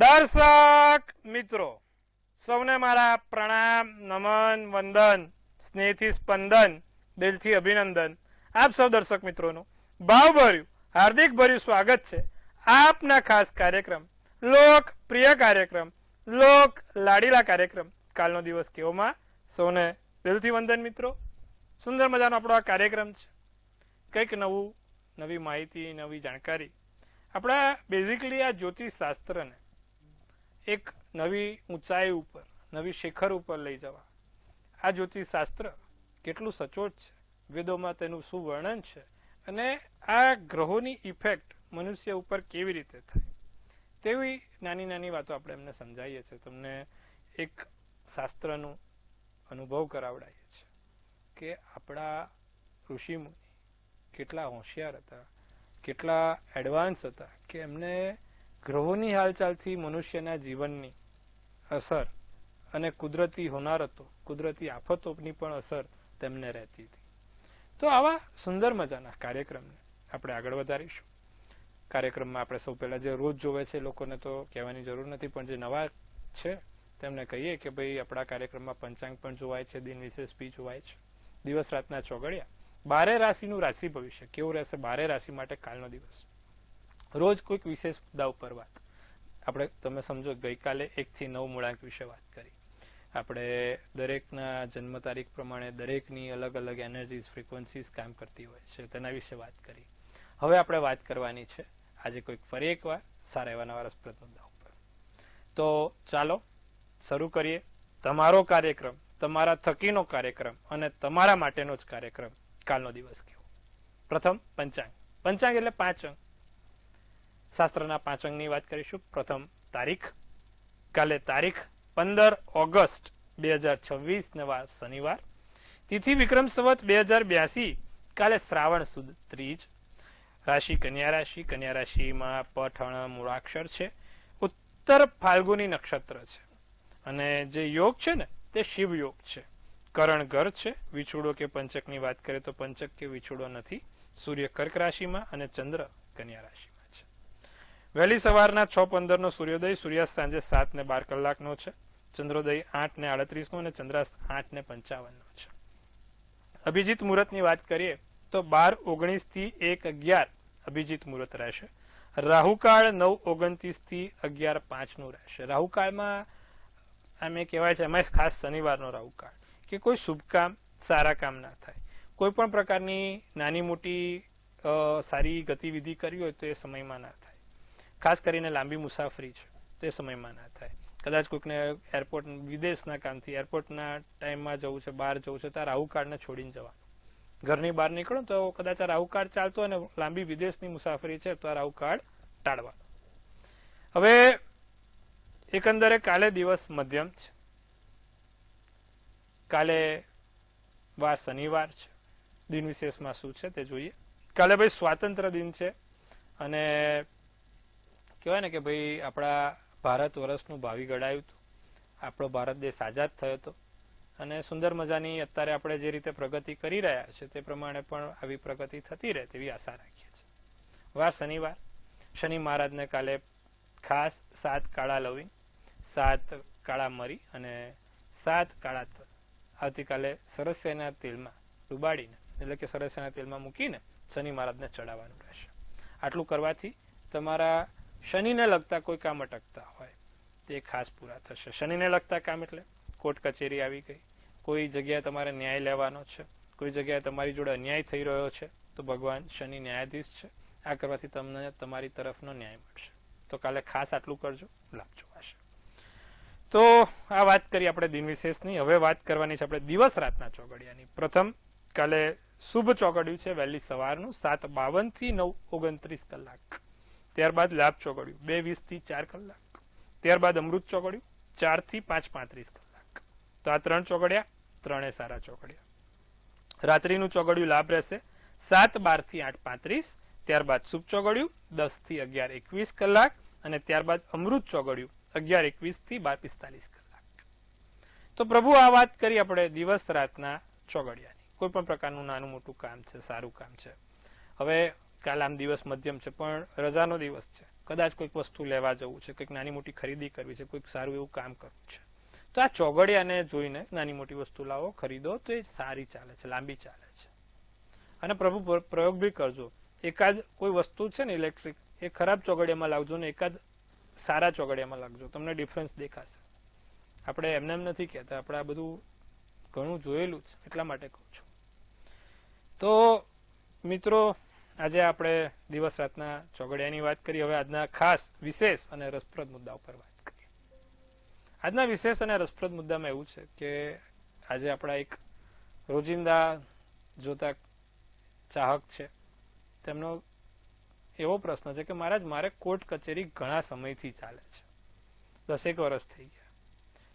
દર્શક મિત્રો સૌને મારા પ્રણામ, નમન, વંદન, સ્નેહથી સ્પંદન, દિલથી અભિનંદન. આપ સૌ દર્શક મિત્રોનું ભાવભર્યું હાર્દિક ભર્યું સ્વાગત છે આપના ખાસ કાર્યક્રમ, લોક પ્રિય કાર્યક્રમ, લોક લાડીલા કાર્યક્રમ કાલનો દિવસ કેવોમાં. સૌને દિલથી વંદન મિત્રો. સુંદર મજાનો આપણો આ કાર્યક્રમ છે. કંઈક નવું, નવી માહિતી, નવી જાણકારી આપણા બેઝિકલી આ જ્યોતિષ શાસ્ત્રને એક નવી ઊંચાઈ ઉપર, નવી શિખર ઉપર લઈ જવા. આ જ્યોતિષ શાસ્ત્ર કેટલું સચોટ છે, વેદોમાં તેનું શું વર્ણન છે, અને આ ગ્રહોની ઇફેક્ટ મનુષ્ય ઉપર કેવી રીતે થાય, તેવી નાની નાની વાતો આપણે એમને સમજાવીએ છીએ. તમને એક શાસ્ત્રનું અનુભવ કરાવડાવીએ છીએ કે આપણા ઋષિમુનિ કેટલા હોશિયાર હતા, કેટલા એડવાન્સ હતા કે એમને ગ્રહોની હાલચાલથી મનુષ્યના જીવનની અસર અને કુદરતી હોનારતો, કુદરતી આફતોની પણ અસર તેમને રહેતી હતી. તો આવા સુંદર મજાના કાર્યક્રમને આપણે આગળ વધારીશું. કાર્યક્રમમાં આપણે સૌ પહેલા જે રોજ જોવે છે લોકોને તો કહેવાની જરૂર નથી, પણ જે નવા છે તેમને કહીએ કે ભાઈ આપણા કાર્યક્રમમાં પંચાંગ પણ જોવાય છે, દિન વિશેષ બી જોવાય છે, દિવસ રાતના ચોગડિયા, 12 રાશિનું રાશિ ભવિષ્ય કેવું રહેશે, 12 રાશિ માટે કાલનો દિવસ, રોજ કોઈક વિશેષ મુદ્દા ઉપર વાત. આપણે તમે સમજો ગઈકાલે 1 થી 9 મૂળાંક વિશે વાત કરી. આપણે દરેકના જન્મ તારીખ પ્રમાણે દરેકની અલગ અલગ એનર્જીઝ, ફ્રીક્વન્સીઝ કામ કરતી હોય છે, તેના વિશે વાત કરી. હવે આપણે વાત કરવાની છે આજે કોઈક ફરી એકવાર સારા એવા નવા રસપ્રદ મુદ્દા ઉપર. તો ચાલો શરૂ કરીએ તમારો કાર્યક્રમ, તમારા થકીનો કાર્યક્રમ અને તમારા માટેનો જ કાર્યક્રમ કાલનો દિવસ કેવો. પ્રથમ પંચાંગ. પંચાંગ એટલે 5 અંક. શાસ્ત્રના 5 અંગની વાત કરીશું. પ્રથમ તારીખ. કાલે તારીખ 15 ઓગસ્ટ 2026 ને વાર શનિવાર. તિથિ વિક્રમ સંવત 2082. કાલે શ્રાવણ સુદ ત્રીજ. રાશિ કન્યા રાશિ. કન્યા રાશિમાં પઠણ મૂળાક્ષર છે. ઉત્તર ફાલ્ગુની નક્ષત્ર છે અને જે યોગ છે ને તે શિવ યોગ છે. કરણ ઘર છે. વિછુડો કે પંચકની વાત કરીએ તો પંચક કે વિછુડો નથી. સૂર્ય કર્ક રાશિમાં અને ચંદ્ર કન્યા રાશિમાં છે. વહેલી સવારના 6:15 નો સૂર્યોદય. સૂર્યાસ્ત સાંજે 7:12 નો છે. ચંદ્રોદય 8:38 નો અને ચંદ્રાસ્ત 8:55 નો છે. અભિજીત મુહૂર્તની વાત કરીએ તો 12:19 થી 1:11 અભિજીત મુહૂર્ત રહેશે. રાહુકાળ 9:29 થી 11:05 નું રહેશે. રાહુકાળમાં આમ કહેવાય છે, એમાં ખાસ શનિવારનો રાહુકાળ, કે કોઈ શુભ કામ, સારા કામ ના થાય. કોઈ પણ પ્રકારની નાની મોટી સારી ગતિવિધિ કરવી હોય તો એ સમયમાં ના થાય. ખાસ કરીને લાંબી મુસાફરી છે તો એ સમયમાં ના થાય. કદાચ કોઈકને એરપોર્ટ, વિદેશના કામથી એરપોર્ટના ટાઈમમાં જવું છે, બહાર જવું છે, તો આ રાહુકાળને છોડીને જવાનું. ઘરની બહાર નીકળો તો કદાચ આ રાહુકાળ ચાલતો અને લાંબી વિદેશની મુસાફરી છે તો આ રાહુકાળ ટાળવાનો. હવે એકંદરે કાલે દિવસ મધ્યમ છે. કાલે વાર શનિવાર છે. દિન વિશેષમાં શું છે તે જોઈએ. કાલે ભાઈ સ્વાતંત્ર્ય દિન છે અને કહેવાય ને કે ભાઈ આપણા ભારત વર્ષનું ભાવિ ઘડાયું હતું. આપણો ભારત દેશ આઝાદ થયો હતો અને સુંદર મજાની અત્યારે આપણે જે રીતે પ્રગતિ કરી રહ્યા છે તે પ્રમાણે પણ આવી પ્રગતિ થતી રહે તેવી આશા રાખીએ છીએ. વાર શનિવાર. શનિ મહારાજને કાલે ખાસ 7 કાળા લવિંગ, 7 કાળા મરી અને 7 કાળા તલ આવતીકાલે સરસ્વતીના તેલમાં ડુબાડીને, એટલે કે સરસ્વતીના તેલમાં મૂકીને શનિ મહારાજને ચડાવવાનું રહેશે. આટલું કરવાથી તમારા શનિને લગતા કોઈ કામ અટકતા હોય તે ખાસ પૂરા થશે. શનિને લગતા કામ એટલે કોર્ટ કચેરી આવી ગઈ, કોઈ જગ્યાએ તમારે ન્યાય લેવાનો છે, કોઈ જગ્યાએ તમારી જોડે અન્યાય થઈ રહ્યો છે, તો ભગવાન શનિ ન્યાયાધીશ છે. આ કરવાથી તમને તમારી તરફનો ન્યાય મળશે. તો કાલે ખાસ આટલું કરજો, લાભ જોવાશે. તો આ વાત કરી આપણે દિન વિશેષની. હવે વાત કરવાની છે આપણે દિવસ રાતના ચોગડિયાની. પ્રથમ કાલે શુભ ચોગડિયું છે વહેલી સવારનું 7:52 થી 9:29 કલાક. ત્યારબાદ લાભ ચોગડિયું 2:20 થી 4 કલાક. ત્યારબાદ અમૃત ચોગડિયું 4 થી 5:35 કલાક. તો આ 3 ચોગડિયા, 3 સારા ચોગડિયા. રાત્રિનું ચોગડિયું લાભ રહેશે 7:12 થી 8:35. ત્યારબાદ શુભ ચોગડિયું 10 થી 11:21 કલાક અને ત્યારબાદ અમૃત ચોગડિયું 11:21 થી 12:45 કલાક. તો પ્રભુ આ વાત કરી આપણે દિવસ રાતના ચોગડિયાની. કોઈ પણ પ્રકારનું નાનું મોટું કામ છે, સારું કામ છે. હવે કાલ આમ દિવસ મધ્યમ છે પણ રજાનો દિવસ છે, કદાચ કોઈક વસ્તુ લેવા જવું છે, કોઈક નાની મોટી ખરીદી કરવી છે, કોઈક સારું એવું કામ કરવું છે, તો આ ચોઘડિયાને જોઈને નાની મોટી વસ્તુ લાવો, ખરીદો તો એ સારી ચાલે છે, લાંબી ચાલે છે. અને પ્રભુ પ્રયોગ બી કરજો. એકાદ કોઈ વસ્તુ છે ને ઇલેક્ટ્રિક, એ ખરાબ ચોઘડિયામાં લાવજો ને એકાદ સારા ચોઘડિયામાં લાગજો, તમને ડિફરન્સ દેખાશે. આપણે એમને એમ નથી કહેતા, આપણે આ બધું ઘણું જોયેલું છે, એટલા માટે કહું છું. તો મિત્રો, આજે આપણે દિવસ રાતના ચોઘડિયાની વાત કરી. હવે આજના ખાસ વિશેષ અને રસપ્રદ મુદ્દા ઉપર વાત કરીએ. આજના વિશેષ અને રસપ્રદ મુદ્દામાં એવું છે કે આજે આપણા એક રોજિંદા જોતા ચાહક છે, તેમનો એવો પ્રશ્ન છે કે મહારાજ, મારે કોર્ટ કચેરી ઘણા સમયથી ચાલે છે, 10 વર્ષ થઈ ગયા,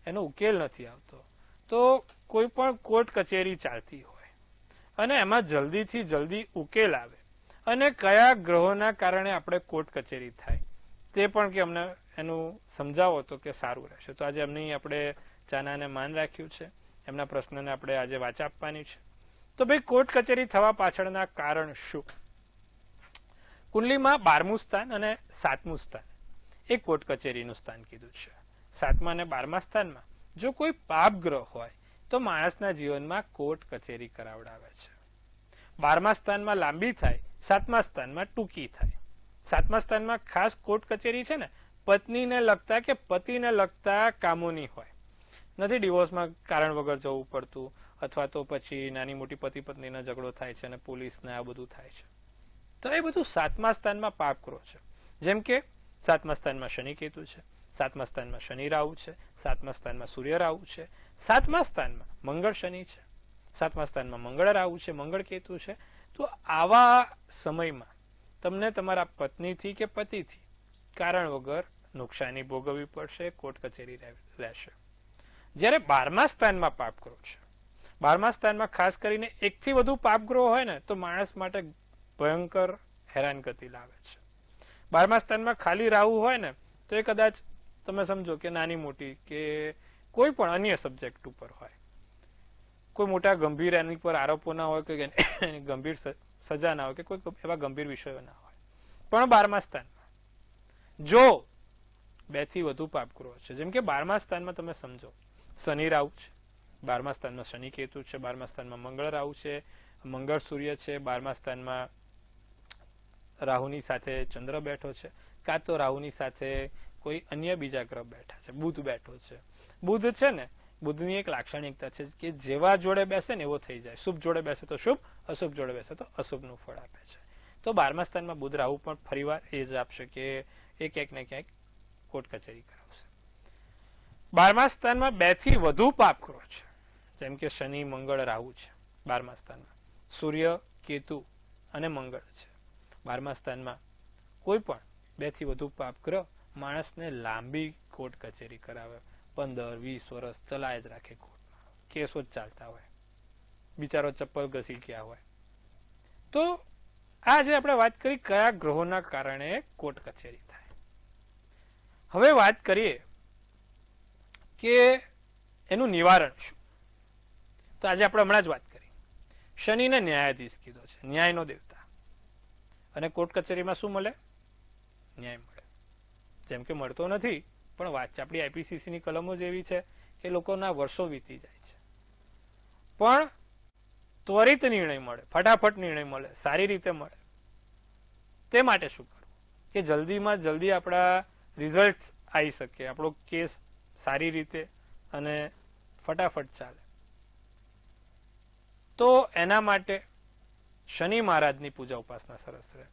એનો ઉકેલ નથી આવતો. તો કોઈ પણ કોર્ટ કચેરી ચાલતી હોય અને એમાં જલ્દીથી જલ્દી ઉકેલ આવે અને કયા ગ્રહોના કારણે આપણે કોર્ટ કચેરી થાય તે પણ કે અમને એનું સમજાવો તો કે સારું રહેશે. તો આજે એમની આપણે ચાનાને માન રાખ્યું છે, એમના પ્રશ્નને આપણે આજે વાચા આપવાની છે. તો ભાઈ, કોર્ટ કચેરી થવા પાછળના કારણ શું? કુંડલીમાં 12મું સ્થાન અને 7મું સ્થાન એ કોર્ટ કચેરીનું સ્થાન કીધું છે. 7મા અને 12મા સ્થાનમાં જો કોઈ પાપ ગ્રહ હોય તો માણસના જીવનમાં કોર્ટ કચેરી કરાવડાવે છે. 12મા સ્થાનમાં લાંબી થાય, 7મા સ્થાનમાં ટૂંકી થાય. 7મા સ્થાનમાં ખાસ કોર્ટ કચેરી છે ને પત્નીને લગતા કે પતિને લગતા કામોની હોય. નથી ડિવોર્સમાં કારણ વગર જવું પડતું, અથવા તો પછી નાની મોટી પતિ પત્નીનો ઝઘડો થાય છે અને પોલીસને આ બધું થાય છે. તો એ બધું 7મા સ્થાનમાં પાપ ગ્રહ છે. જેમ કે 7મા સ્થાનમાં શનિ કેતુ છે, 7મા સ્થાનમાં શનિ રાહુ છે, 7મા સ્થાનમાં સૂર્ય રાહુ છે, 7મા સ્થાનમાં મંગળ શનિ છે, 7મા સ્થાનમાં મંગળ રાહુ છે, મંગળ કેતુ છે. તો આવા સમયમાં તમને તમારા પત્નીથી કે પતિથી કારણ વગર નુકસાની ભોગવવી પડશે, કોર્ટ કચેરી રહેશે. જ્યારે 12મા સ્થાનમાં પાપ ગ્રહ છે, 12મા સ્થાનમાં ખાસ કરીને 1 થી વધુ પાપ ગ્રહ હોય ને તો માણસ માટે ભયંકર હેરાનગતિ લાવે છે. 12મા સ્થાનમાં ખાલી રાહુ હોય ને તો એ કદાચ તમે સમજો કે નાની મોટી કે કોઈ પણ અન્ય સબ્જેક્ટ ઉપર હોય, કોઈ મોટા ગંભીર એની પર આરોપો ના હોય, કોઈ ગંભીર સજા ના હોય કે કોઈ એવા ગંભીર વિષયો ના હોય. પણ 12મા સ્થાનમાં જો 2 થી વધુ પાપ ગ્રહ છે, જેમ કે 12મા સ્થાનમાં તમે સમજો શનિ રાહુ છે, 12મા સ્થાનમાં શનિ કેતુ છે, 12મા સ્થાનમાં મંગળ રાહુ છે, મંગળ સૂર્ય છે, 12મા સ્થાનમાં રાહુની સાથે ચંદ્ર બેઠો છે, કાં તો રાહુની સાથે કોઈ અન્ય બીજા ગ્રહ બેઠા છે, બુધ બેઠો છે. બુધ છે ને, બુધની એક લાક્ષણિકતા છે કે જેવા જોડે બેસે ને એવો થઈ જાય. શુભ જોડે બેસે તો શુભ, અશુભ જોડે બેસે તો અશુભનું ફળ આપે છે. તો 12મા સ્થાનમાં બુધ રાહુ પણ ફરીવાર એ જ આપશે કે એ ક્યાંક ને ક્યાંક કોર્ટ કચેરી કરાવશે. 12મા સ્થાનમાં 2 થી વધુ પાપ ગ્રહ છે, જેમ કે શનિ મંગળ રાહુ છે 12મા સ્થાનમાં, સૂર્ય કેતુ અને મંગળ છે 12મા સ્થાનમાં. કોઈ પણ 2 થી વધુ પાપ ગ્રહ માણસને લાંબી કોર્ટ કચેરી કરાવે, 15-20 વર્ષ ચલાય જ રાખે કોર્ટમાં, કેસો જ ચાલતા હોય, બિચારો ચપ્પલ ઘસી ગયા હોય. તો આજે આપણે વાત કરી કયા ગ્રહોના કારણે કોર્ટ કચેરી થાય. હવે વાત કરીએ કે એનું નિવારણ શું. તો આજે આપણે હમણાં જ વાત કરી, શનિને ન્યાયાધીશ કીધો છે, ન્યાયનો દેવતા. અને કોર્ટ કચેરીમાં શું મળે? ન્યાય મળે. જેમ કે મળતો નથી, પણ વાત છે આપણી આઈપીસીસીની કલમો જેવી છે કે લોકોના વર્ષો વીતી જાય છે, પણ ત્વરિત નિર્ણય મળે, ફટાફટ નિર્ણય મળે, સારી રીતે મળે. તે માટે શું કરવું કે જલ્દીમાં જલ્દી આપણા રિઝલ્ટ આવી શકે, આપણો કેસ સારી રીતે અને ફટાફટ ચાલે. તો એના માટે શનિ મહારાજની પૂજા ઉપાસના સરસ રહે,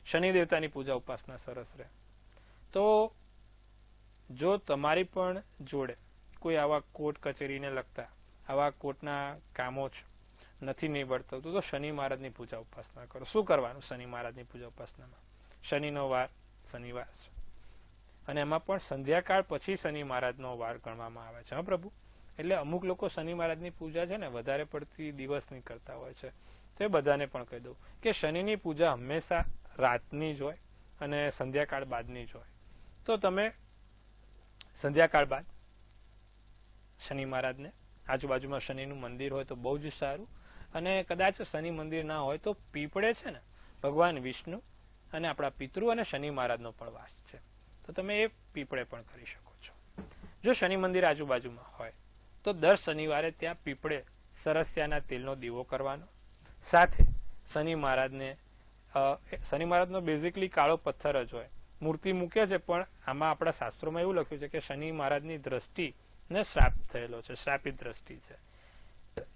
શનિ દેવતાની પૂજા ઉપાસના સરસ રહે. તો જો તમારી પણ જોડે કોઈ આવા કોર્ટ કચેરીને લગતા આવા કોર્ટના કામો છે, નથી નિવડતું, તો શનિ મહારાજની પૂજા ઉપાસના કરો. શું કરવાનું શનિ મહારાજની પૂજા ઉપાસનામાં? શનિનો વાર શનિવાર છે, અને એમાં પણ સંધ્યાકાળ પછી શનિ મહારાજનો વાર ગણવામાં આવે છે. હા પ્રભુ, એટલે અમુક લોકો શનિ મહારાજની પૂજા છે ને વધારે પડતી દિવસની કરતા હોય છે. તો એ બધાને પણ કહી દઉં કે શનિની પૂજા હંમેશા રાતની જ હોય અને સંધ્યાકાળ બાદની જ હોય. તો તમે સંધ્યાકાળ બાદ શનિ મહારાજને, આજુબાજુમાં શનિનું મંદિર હોય તો બહુ જ સારું. અને કદાચ શનિ મંદિર ના હોય તો પીપળે છે ને ભગવાન વિષ્ણુ અને આપણા પિતૃ અને શનિ મહારાજનો પણ વાસ છે, તો તમે એ પીપળે પણ કરી શકો છો. જો શનિ મંદિર આજુબાજુમાં હોય તો દર શનિવારે ત્યાં પીપળે સરસિયાના તેલનો દીવો કરવાનો. સાથે શનિ મહારાજનો બેઝિકલી કાળો પથ્થર જ હોય. મૂર્તિ મૂકે છે, પણ આમાં આપણા શાસ્ત્રોમાં એવું લખ્યું છે કે શનિ મહારાજની દ્રષ્ટિ ને શ્રાપ થયેલો છે, શ્રાપિત દ્રષ્ટિ છે.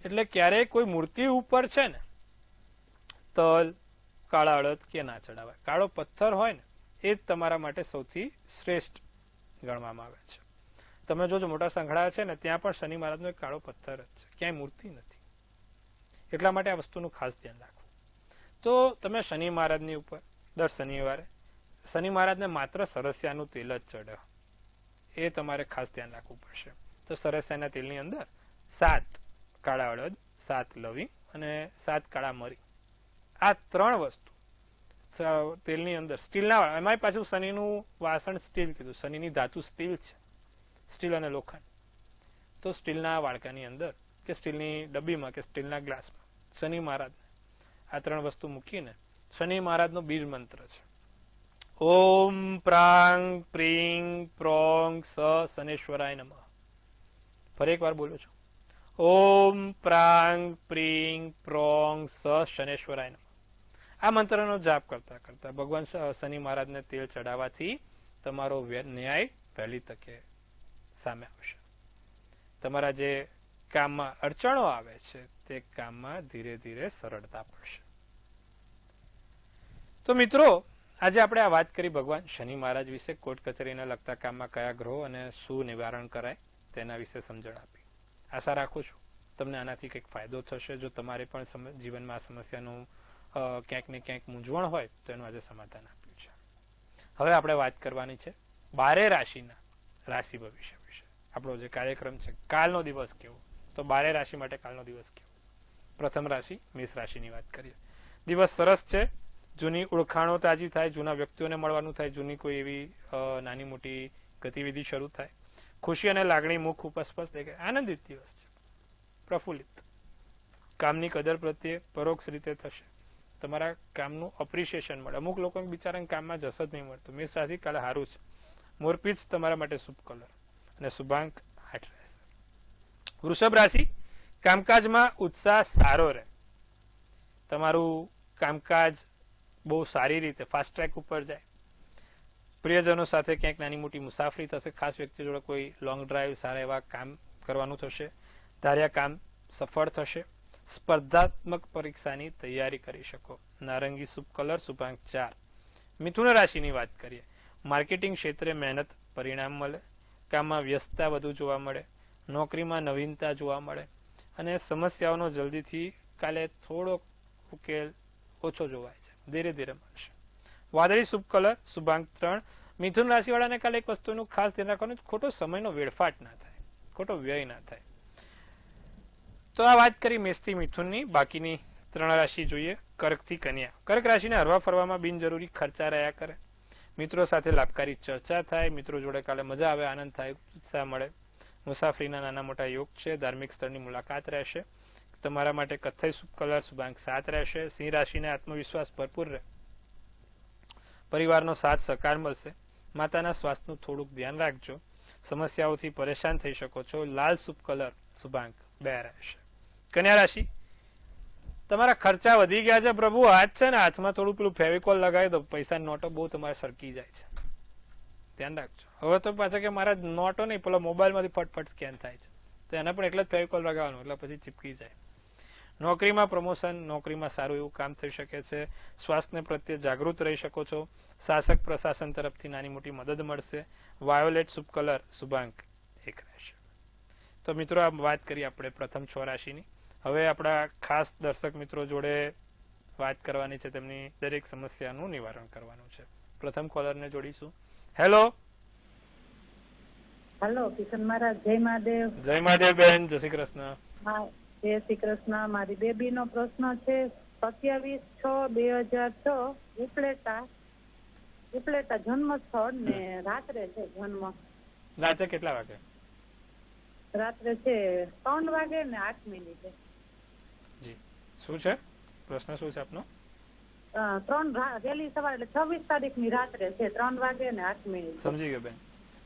એટલે ક્યારેય કોઈ મૂર્તિ ઉપર છે ને તલ, કાળા અડદ કે ના ચડાવાય. કાળો પથ્થર હોય ને એ જ તમારા માટે સૌથી શ્રેષ્ઠ ગણવામાં આવે છે. તમે જોજો મોટા સંઘળા છે ને ત્યાં પણ શનિ મહારાજનો એક કાળો પથ્થર જ છે, ક્યાંય મૂર્તિ નથી. એટલા માટે આ વસ્તુનું ખાસ ધ્યાન રાખવું. તો તમે શનિ મહારાજની ઉપર દર શનિવારે શનિ મહારાજને માત્ર સરસિયાનું તેલ જ ચડે, એ તમારે ખાસ ધ્યાન રાખવું પડશે. તો સરસિયાના તેલની અંદર 7 કાળા અડદ, 7 લવિંગ અને 7 કાળા મરી, આ 3 વસ્તુ તેલની અંદર સ્ટીલના, એમાં પાછું શનિનું વાસણ સ્ટીલ કીધું, શનિની ધાતુ સ્ટીલ છે, સ્ટીલ અને લોખંડ. તો સ્ટીલના વાડકાની અંદર કે સ્ટીલની ડબ્બીમાં કે સ્ટીલના ગ્લાસમાં શનિ મહારાજને આ 3 વસ્તુ મૂકીને શનિ મહારાજનો બીજ મંત્ર છે, ઓમ પ્રાંગ પ્રીંગ પ્રોંગ સ શનેશ્વરાય નમઃ. ફરી એકવાર બોલું છું, ઓમ પ્રાંગ પ્રીંગ પ્રોંગ સ શનેશ્વરાય નમઃ. આ મંત્રનો જાપ કરતા કરતા ભગવાન શનિ મહારાજને તેલ ચડાવવાથી તમારો ન્યાય પહેલી તકે સામે આવશે. તમારા જે કામમાં અડચણો આવે છે તે કામમાં ધીરે ધીરે સરળતા પડશે. તો મિત્રો, આજે આપણે આ વાત કરી ભગવાન શનિ મહારાજ વિશે, કોર્ટ કચેરીને લગતા કામમાં કયા ગ્રહો અને શું નિવારણ કરાય તેના વિશે સમજણ આપી. આશા રાખું છું તમને આનાથી કંઈક ફાયદો થશે. જો તમારે પણ જીવનમાં આ સમસ્યાનું ક્યાંક ને ક્યાંક મૂંઝવણ હોય તો એનું આજે સમાધાન આપ્યું છે. હવે આપણે વાત કરવાની છે 12 રાશિના રાશિ ભવિષ્ય વિશે. આપણો જે કાર્યક્રમ છે, કાલનો દિવસ કેવો, તો 12 રાશિ માટે કાલનો દિવસ કેવો. પ્રથમ રાશિ મેષ રાશિની વાત કરીએ. દિવસ સરસ છે, જૂની ઓળખાણો તાજી થાય, જૂના વ્યક્તિઓને મળવાનું થાય, જૂની કોઈ એવી નાની મોટી ગતિવિધિ શરૂ થાય, ખુશી અને લાગણી મુખ ઉપર સ્પષ્ટ દેખાય. આનંદિત દિવસ છે, પ્રફુલ્લિત. કામની કદર પ્રત્યે પરોક્ષ રીતે થશે. તમારા કામનું અપ્રિશિએશન મળે. અમુક લોકો બિચારાને કામમાં જસ જ નહીં મળતું. મેષ રાશિ કાલે સારું છે. મોરપીંછ તમારા માટે શુભ કલર અને શુભાંક 8 રહેશે. વૃષભ રાશિ, કામકાજમાં ઉત્સાહ સારો રહે. તમારું કામકાજ બહુ સારી રીતે ફાસ્ટ ટ્રેક ઉપર જાય. પ્રિયજનો સાથે ક્યાંક નાની મોટી મુસાફરી થશે. ખાસ વ્યક્તિ જોડે કોઈ લોંગ ડ્રાઈવ, સારા એવા કામ કરવાનું થશે. ધાર્યા કામ સફળ થશે. સ્પર્ધાત્મક પરીક્ષાની તૈયારી કરી શકો. નારંગી શુભ કલર, શુભાંક 4. મિથુન રાશિની વાત કરીએ. માર્કેટિંગ ક્ષેત્રે મહેનત પરિણામ મળે. કામમાં વ્યસ્તતા વધુ જોવા મળે. નોકરીમાં નવીનતા જોવા મળે અને સમસ્યાઓનો જલ્દીથી કાલે થોડો ઉકેલ ઓછો જોવાય છે, ધીરે ધીરે મળશે. વાદળી શુભ કલર, શુભાંક 3. મિથુન રાશિવાળાને કાલે એક વસ્તુનું ખાસ ધ્યાન રાખવાનું, ખોટો સમયનો વેડફાટ ના થાય, ખોટો વ્યય ના થાય. તો આ વાત કરી મેષથી મિથુનની. બાકીની 3 રાશિ જોઈએ. કર્કથી કન્યા. કર્ક રાશિને હરવા ફરવામાં બિનજરૂરી ખર્ચા રહ્યા કરે. મિત્રો સાથે લાભકારી ચર્ચા થાય. મિત્રો જોડે કાલે મજા આવે, આનંદ થાય, ઉત્સાહ મળે. મુસાફરીના નાના મોટા યોગ છે. ધાર્મિક સ્થળની મુલાકાત રહેશે. તમારા માટે કથ્થઈ શુભ કલર, શુભાંક 7 રહેશે. સિંહ રાશિને આત્મવિશ્વાસ ભરપૂર રહે. પરિવારનો સાથ સહકાર મળશે. માતાના સ્વાસ્થ્યનું થોડુંક ધ્યાન રાખજો. સમસ્યાઓથી પરેશાન થઈ શકો છો. લાલ શુભ કલર, શુભાંક 2 રહેશે. કન્યા રાશિ, તમારા ખર્ચા વધી ગયા છે. પ્રભુ હાથ છે ને, હાથમાં થોડું પેલું ફેવિકોલ લગાવી દો, પૈસાની નોટો બહુ તમારે સરકી જાય છે, ધ્યાન રાખજો. હવે તો પાછા કે મારા નોટો નહીં, પેલા મોબાઈલમાંથી ફટફટ સ્કેન થાય છે, તો એના પણ એટલે જ ફેવિકોલ લગાવવાનું, એટલે પછી ચીપકી જાય. નોકરીમાં પ્રમોશન, નોકરીમાં સારું એવું કામ થઈ શકે છે. સ્વાસ્થ્ય પ્રત્યે જાગૃત રહી શકો છો. શાસક પ્રશાસન તરફથી નાની મોટી મદદ મળશે. વાયોલેટ શુભ કલર, શુભાંક 1 રહેશે. તો મિત્રો, આ વાત કરી આપણે પ્રથમ 6 રાશિની. હવે આપણા ખાસ દર્શક મિત્રો જોડે વાત કરવાની છે, તેમની દરેક સમસ્યાનું નિવારણ કરવાનું છે. પ્રથમ કોલરને જોડીશું. હેલો. હેલો કિશન મહારાજ, જય મહાદેવ. જય મહાદેવ બેન, જય શ્રી કૃષ્ણ. હા, જય શ્રી કૃષ્ણ. મારી બેબી નો પ્રશ્ન છે. 27/6/2006 ઉપલેટા જન્મ સ્થળ ને રાત્રે છે જન્મ. રાત્રે કેટલા વાગે? રાત્રે છે 3 વાગે ને 8 મિનિટે. જી, શું છે પ્રશ્ન? શું છે આપનો? વહેલી સવારે એટલે 26 તારીખની રાત્રે છે 3 વાગે ને 8 મિનિટ. સમજી ગયો બેન.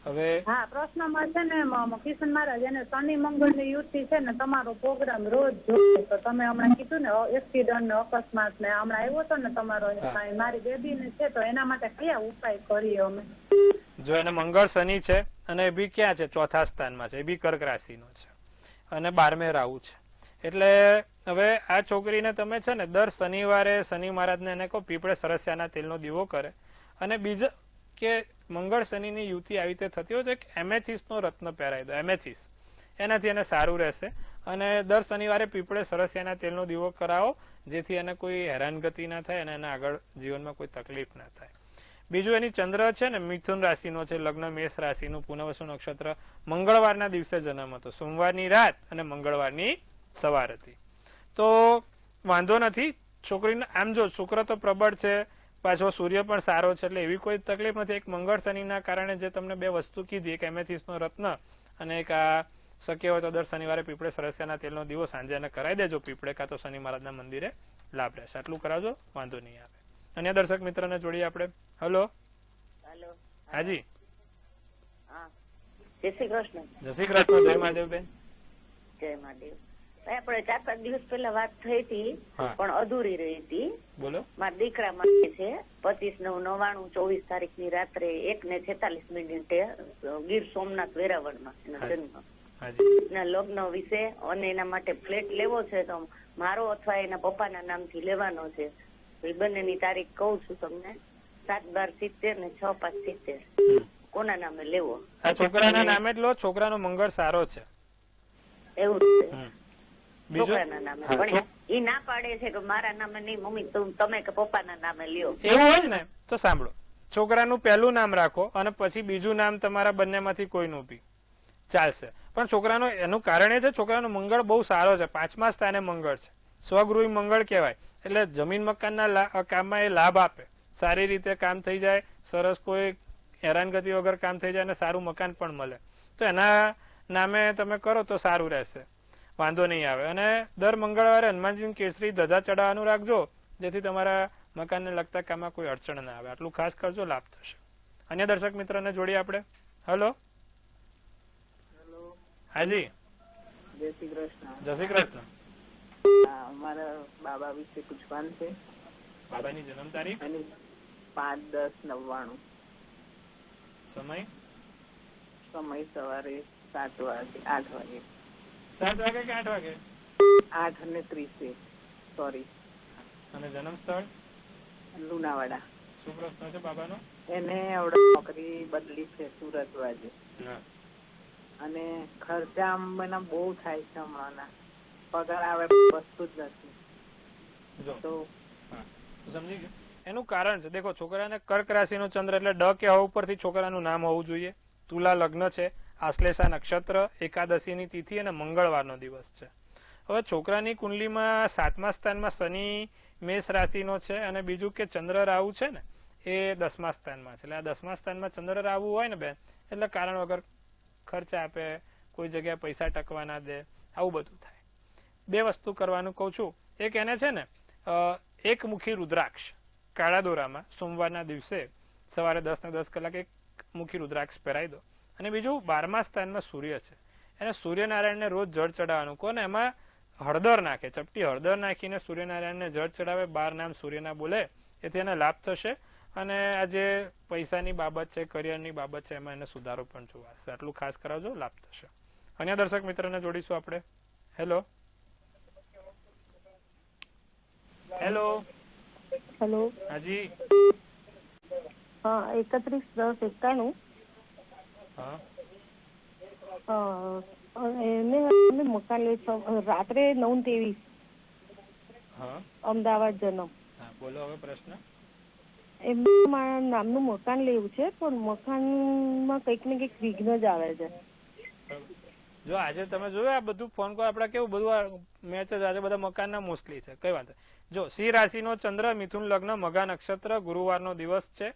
હવે હા, પ્રશ્નમાં છે ને કિશન મહારાજ એને શનિ મંગળ ની યુતિ છે ને તમારો પ્રોગ્રામ રોજ જોઈએ. તો તમે હમણાં કીધું ને એક્સિડન્ટ ને અકસ્માત ને હમણાં આવ્યો હતો ને તમારો મારી બેબી ને છે, તો એના માટે કયા ઉપાય કરીએ અમે? જો એને મંગળ શનિ છે અને એ બી ક્યાં છે? ચોથા સ્થાનમાં છે. એ બી કર્ક રાશિનો છે અને 12મે રાહુ છે. એટલે હવે આ છોકરીને તમે છે ને દર શનિવારે શનિ મહારાજને એને કહો પીપળે સરસિયાના તેલનો દીવો કરે. અને બીજો કે મંગળ શનિની યુતિ આવી રીતે થતી હોય તો એક એમેથિસનો રત્ન પહેરાવી દો. એમેથિસ એનાથી એને સારું રહેશે. અને દર શનિવારે પીપળે સરસિયાના તેલનો દીવો કરાવો, જેથી એને કોઈ હેરાનગતિ ના થાય અને એને આગળ જીવનમાં કોઈ તકલીફ ના થાય. બીજું એની ચંદ્ર છે ને મિથુન રાશિનો છે, લગ્ન મેષ રાશિનું, પુનર્વસુ નક્ષત્ર, મંગળવારના દિવસે જન્મ હતો. સોમવારની રાત અને મંગળવારની સવાર હતી. તો વાંધો નથી. છોકરીને આમ જો શુક્ર તો પ્રબળ છે, પાછો સૂર્ય પણ સારો છે, એટલે એવી કોઈ તકલીફ નથી. એક મંગળ શનિના કારણે જે તમને બે વસ્તુ કીધી, એક એમેથિસનો રત્ન અને એક આ શક્ય હોય તો દર શનિવારે પીપળે સરસિયાના તેલનો દીવો સાંજે એને કરાવી દેજો પીપળે કાં તો શનિ મહારાજના મંદિરે, લાભ રહેશે. આટલું કરાવજો, વાંધો નહીં આવે. અન્ય દર્શક મિત્રને જોડીએ આપણે. હલો. હાજી. જય શ્રી કૃષ્ણ. જય શ્રી કૃષ્ણ. જય મહાદેવ બેન. જય મહાદેવ. આપણે 4-5 દિવસ પહેલા વાત થઈ હતી પણ અધૂરી રહી હતી. બોલો. મારા દીકરા માટે છે 25/9/99 24 તારીખની રાત્રે 1:46 ગીર સોમનાથ વેરાવળમાં એનો જન્મ. એના લગ્ન વિશે અને એના માટે ફ્લેટ લેવો છે તો મારો અથવા એના પપ્પાના નામથી લેવાનો છે. એ બંનેની તારીખ કહું છું તમને, 7/12/70 ને 6/5/70. કોના નામે લેવો? આ છોકરાના નામે જ લો. છોકરાનો મંગળ સારો છે. એવું છે. છોકરાના નામે પણ ઈ ના પાડે છે કે મારા નામે નહીં મમ્મી, તમે કે પપ્પાના નામે લ્યો. એવું હોય ને તો સાંભળો, છોકરાનું પહેલું નામ રાખો અને પછી બીજું નામ તમારા બંનેમાંથી કોઈનું બી ચાલશે. પણ છોકરાનો એનું કારણ એ છે છોકરાનો મંગળ બહુ સારો છે. 5મા સ્થાને મંગળ છે. સ્વગૃહી મંગળ કહેવાય. એટલે જમીન મકાનના કામમાં એ લાભ આપે. સારી રીતે કામ થઈ જાય, સરસ કોઈ હેરાનગતિ વગર કામ થઈ જાય અને સારું મકાન પણ મળે. તો એના નામે તમે કરો તો સારું રહેશે, વાંધો નહીં આવે. અને દર મંગળવારે હનુમાનજી કેસરી ધજા ચડાવવાનું રાખજો, જેથી તમારા મકાનને લગતા કામમાં કોઈ અડચણ ના આવે. આટલું ખાસ કરજો, લાભ થશે. અન્ય દર્શક મિત્રને જોડીએ આપણે. હલો. હાજી. જય શ્રી કૃષ્ણ. જય શ્રી કૃષ્ણ. મારા બાબા વિશે પૂછવાનું છે. બાબાની જન્મ તારીખ? 5/10/99. સમય? સમય સવારે 7 વાગે 8 વાગે. 7 વાગે કે 8 વાગે? 8:30. સોરી. અને જન્મ સ્થળ? લુણાવાડા. શું પ્રશ્ન છે બાબાનો? એને આવડે નોકરી બદલી છે સુરત બાજુ. અને ખર્ચા આમ બહુ થાય છે હમણાં. પગાર આવે વસ્તુ જ નથી. જો તો સમજી ગયો. એનું કારણ છે, દેખો છોકરાને કર્ક રાશિનો ચંદ્ર એટલે ડ કે હ ઉપરથી છોકરાનું નામ હોવું જોઈએ. તુલા લગ્ન છે, આશ્લેષા નક્ષત્ર, એકાદશીની તિથિ અને મંગળવારનો દિવસ છે. હવે છોકરાની કુંડલીમાં 7મા સ્થાનમાં શનિ મેષ રાશિનો છે અને બીજું કે ચંદ્ર રાહુ છે ને એ 10મા સ્થાનમાં છે. એટલે આ 10મા સ્થાનમાં ચંદ્ર રાહુ હોય ને બેન, એટલે કારણ વગર ખર્ચ આપે, કોઈ જગ્યાએ પૈસા ટકવા ના દે, આવું બધું થાય. બે વસ્તુ કરવાનું કહું છું. એક એને છે ને એક મુખી રુદ્રાક્ષ કાળા દોરામાં સોમવારના દિવસે સવારે 10:10 એક મુખી રુદ્રાક્ષ પહેરાવી દો. અને બીજું 12મા સ્થાનમાં સૂર્ય છે, એને સૂર્યનારાયણને રોજ જળ ચડાવવાનું કહો ને એમાં હળદર નાખે, ચપટી હળદર નાખીને સૂર્યનારાયણને જળ ચડાવે, 12 નામ સૂર્યના બોલે, એથી એને લાભ થશે. અને આ જે પૈસાની બાબત છે, કરિયરની બાબત છે, એમાં એને સુધારો પણ જોવાશે. આટલું ખાસ કરાવજો, લાભ થશે. અન્ય દર્શક મિત્રને જોડીશું આપણે. હેલો. હેલો. હેલો. હાજી. હા, 31/10/91. હા. એને મકાન લે છે રાત્રે 9:23. હા. અમદાવાદ જન્મ. હા, બોલો હવે પ્રશ્ન. એમનું મારા નામનું મકાન લેવું છે પણ મકાનમાં કંઈક ને કંઈક વિઘ્ન જ આવે છે. જો આજે તમે જોયું આ બધું ફોન કોલ આપડા કેવું બધું મેચ જ આજે બધા મકાનના મોસ્ટલી છે, કઈ વાંધો. જો સિંહ રાશિનો ચંદ્ર, મિથુન લગ્ન, મઘા નક્ષત્ર, ગુરુવારનો દિવસ છે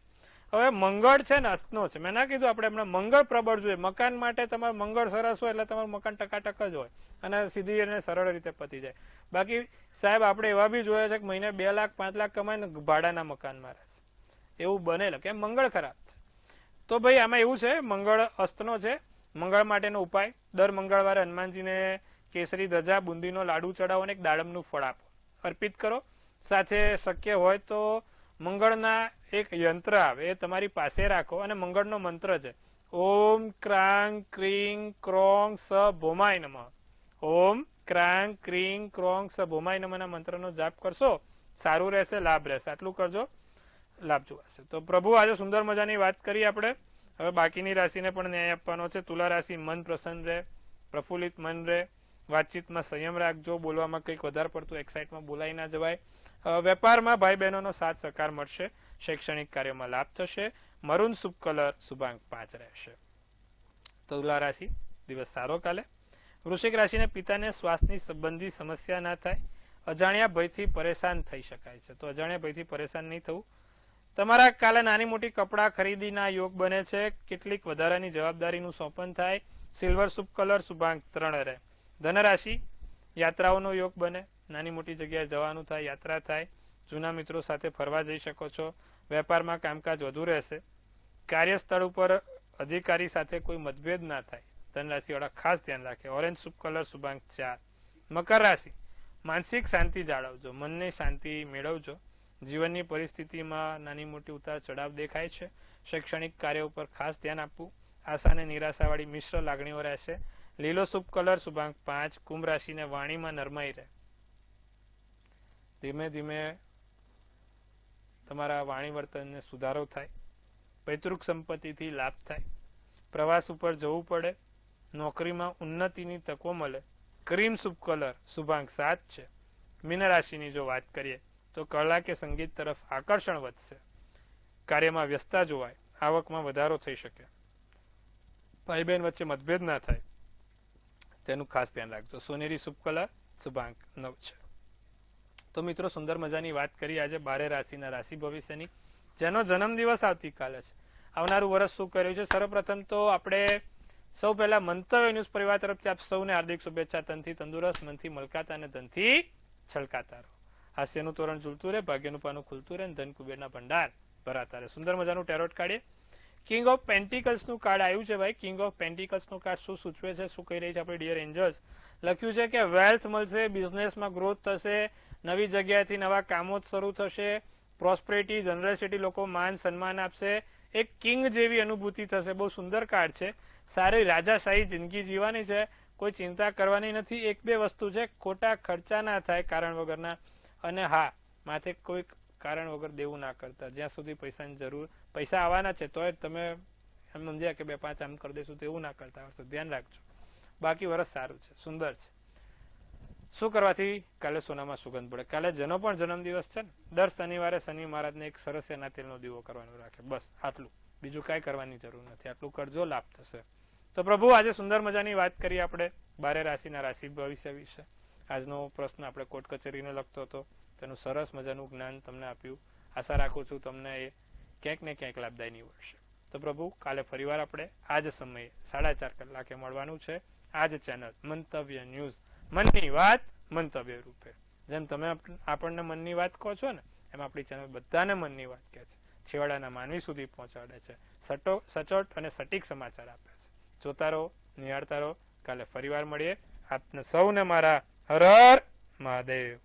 હવે મંગળ છે ને અસ્તનો છે. મેં ના કીધું આપણે હમણાં મંગળ પ્રબળ જોઈએ. મકાન માટે તમારે મંગળ સરસ હોય એટલે તમારું મકાન ટકાટક જ હોય અને સીધી અને સરળ રીતે પતી જાય. બાકી સાહેબ આપણે એવા બી જોયા છે કે મહિને 2 લાખ 5 લાખ કમાઈને ભાડાના મકાનમાં રહે છે. એવું બનેલું કેમ? મંગળ ખરાબ છે. તો ભાઈ આમાં એવું છે, મંગળ અસ્તનો છે. મંગળ માટેનો ઉપાય, દર મંગળવારે હનુમાનજીને કેસરી ધજા, બુંદીનો લાડુ ચડાવો અને એક દાડમનું ફળ આપો, અર્પિત કરો. સાથે શક્ય હોય તો મંગળના એક યંત્ર આવે એ તમારી પાસે રાખો અને મંગળનો મંત્ર છે ઓમ ક્રાંગ ક્રીંગ ક્રોંગ સ ભોમાય નમઃ. ઓમ ક્રાંગ ક્રીંગ ક્રોંગ સ ભોમાય નમઃ ના મંત્રનો જાપ કરશો, સારું રહેશે, લાભ રહેશે. આટલું કરજો, લાભ જોવાશે. તો પ્રભુ આજે સુંદર મજાની વાત કરી આપણે. હવે બાકીની રાશિને પણ ન્યાય આપવાનો છે. તુલા રાશિ, મન પ્રસન્ન રહે, પ્રફુલ્લિત મન રહે, વાતચીતમાં સંયમ રાખજો, બોલવામાં કંઈક વધારે પડતું એક્સાઇટમાં બોલાઈ ના જવાય. વેપારમાં ભાઈ બહેનોનો સાથ સહકાર મળશે, શૈક્ષણિક કાર્યોમાં લાભ થશે. મરૂન શુભ કલર શુભાંક 5 રહેશે. તુલા રાશિ દિવસ સારો કાલે. વૃશ્ચિક રાશિને પિતાને શ્વાસની સંબંધી સમસ્યા ના થાય, અજાણ્યા ભયથી પરેશાન થઈ શકાય છે. તો અજાણ્યા ભયથી પરેશાન નહીં થવું. તમારા કાલે નાની મોટી કપડા ખરીદીના યોગ બને છે. કેટલીક વધારાની જવાબદારીનું સોંપન થાય. સિલ્વર શુભ કલર શુભાંક 3 રહે. ધનરાશિ યાત્રાઓનો યોગ બને, નાની મોટી જગ્યાએ જવાનું થાય, યાત્રા થાય, જૂના મિત્રો સાથે ફરવા જઈ શકો છો. વેપારમાં કામકાજ વધુ રહેશે. કાર્યસ્થળ ઉપર અધિકારી સાથે કોઈ મતભેદ ના થાય. ધનરાશિ વાળા ખાસ ધ્યાન રાખે. ઓરેન્જ શુભ કલર શુભાંક 4. મકર રાશિ માનસિક શાંતિ જાળવજો, મનની શાંતિ મેળવજો. જીવનની પરિસ્થિતિમાં નાની મોટી ઉતાર ચઢાવ દેખાય છે. શૈક્ષણિક કાર્ય ઉપર ખાસ ધ્યાન આપવું. આશા અને નિરાશાવાળી મિશ્ર લાગણીઓ રહેશે. લીલો શુભ કલર શુભાંક 5. કુંભ રાશિને વાણીમાં નરમાઈ રહે. ધીમે ધીમે તમારા વાણી વર્તનને સુધારો થાય. પૈતૃક સંપત્તિથી લાભ થાય. પ્રવાસ ઉપર જવું પડે. નોકરીમાં ઉન્નતિની તકો મળે. ક્રીમ શુભ કલર શુભાંક 7 છે. મીન રાશિની જો વાત કરીએ તો કલા કે સંગીત તરફ આકર્ષણ વધશે. કાર્યમાં વ્યસ્તતા જોવાય. આવકમાં વધારો થઈ શકે. ભાઈ બહેન વચ્ચે મતભેદ ના થાય તેનું ખાસ ધ્યાન રાખજો. સોનેરી શુભ કલર શુભાંક 9 છે. તો મિત્રો સુંદર મજાની વાત કરી આજે 12 રાશિના રાશિ ભવિષ્યની, જેનો જન્મદિવસ આવતીકાલે છે. આવનારું વર્ષ શું કર્યું છે? સર્વપ્રથમ તો આપણે સૌ પહેલા મંતવ્ય ન્યૂઝ પરિવાર તરફથી આપ સૌને હાર્દિક શુભેચ્છા. તનથી તંદુરસ્ત, મનથી મલકાતા અને ધનથી છલકાતા રહો. હાસ્યનું તોરણ ઝૂલતું રહે, ભાગ્યનું પાનું ખુલતું રહે, ધન કુબેરના ભંડાર ભરાતા રહે. સુંદર મજાનું ટેરોટ કાઢીએ. કિંગ ઓફ પેન્ટિકલ્સ નું કાર્ડ આવ્યું છે ભાઈ. કિંગ ઓફ પેન્ટિકલ્સ નું કાર્ડ શું સૂચવે છે, શું કહી રહી છે આપણી ડિયર એન્જલ્સ? લખ્યું છે કે વેલ્થ મળશે, બિઝનેસમાં ગ્રોથ થશે, નવી જગ્યાએથી નવા કામો શરૂ થશે, પ્રોસ્પેરિટી, જનરસિટી, લોકો માન સન્માન આપશે, એક કિંગ જેવી અનુભૂતિ થશે. બહુ સુંદર કાર્ડ છે. સારી રાજાશાહી જિંદગી જીવવાની છે, કોઈ ચિંતા કરવાની નથી. એક બે વસ્તુ છે, ખોટા ખર્ચા ના થાય કારણ વગરના, અને હા, માથે કોઈ કારણ વગર દેવું ના કરતા. જ્યાં સુધી પૈસાની જરૂર, પૈસા આવવાના છે તો તમે એમ સમજ્યા કે 2-5 આમ કરી દઈશું તો એવું ના કરતા. ધ્યાન રાખજો. બાકી વરસ સારું છે, સુંદર છે. શું કરવાથી કાલે સોનામાં સુગંધ પડે? કાલે જેનો પણ જન્મદિવસ છે ને, દર શનિવારે શનિ મહારાજને એક સરસ એના તેલનો દીવો કરવાનો રાખે. બસ આટલું, બીજું કાંઈ કરવાની જરૂર નથી. આટલું કરજો, લાભ થશે. તો પ્રભુ આજે સુંદર મજાની વાત કરી આપણે 12 રાશિના રાશિ ભવિષ્ય વિશે. આજનો પ્રશ્ન આપણે કોર્ટ કચેરીને લગતો હતો, તેનું સરસ મજાનું જ્ઞાન તમને આપ્યું. આશા રાખું છું તમને એ ક્યાંક ને ક્યાંક લાભદાયી નીવડશે. તો પ્રભુ કાલે ફરીવાર આપણે આ જ સમયે 4:30 કલાકે મળવાનું છે. આ જ ચેનલ મંતવ્ય ન્યૂઝ, મનની વાત મંતવ્ય રૂપે. જેમ તમે આપણને મનની વાત કહો છો ને, એમ આપણી ચેનલ બધાને મનની વાત કહે છે, છેવાડાના માનવી સુધી પહોંચાડે છે, સચોટ અને સટીક સમાચાર આપે છે. જોતા રહો, નિહાળતા રહો. કાલે ફરીવાર મળીએ. આપને સૌને મારા હર હર મહાદેવ.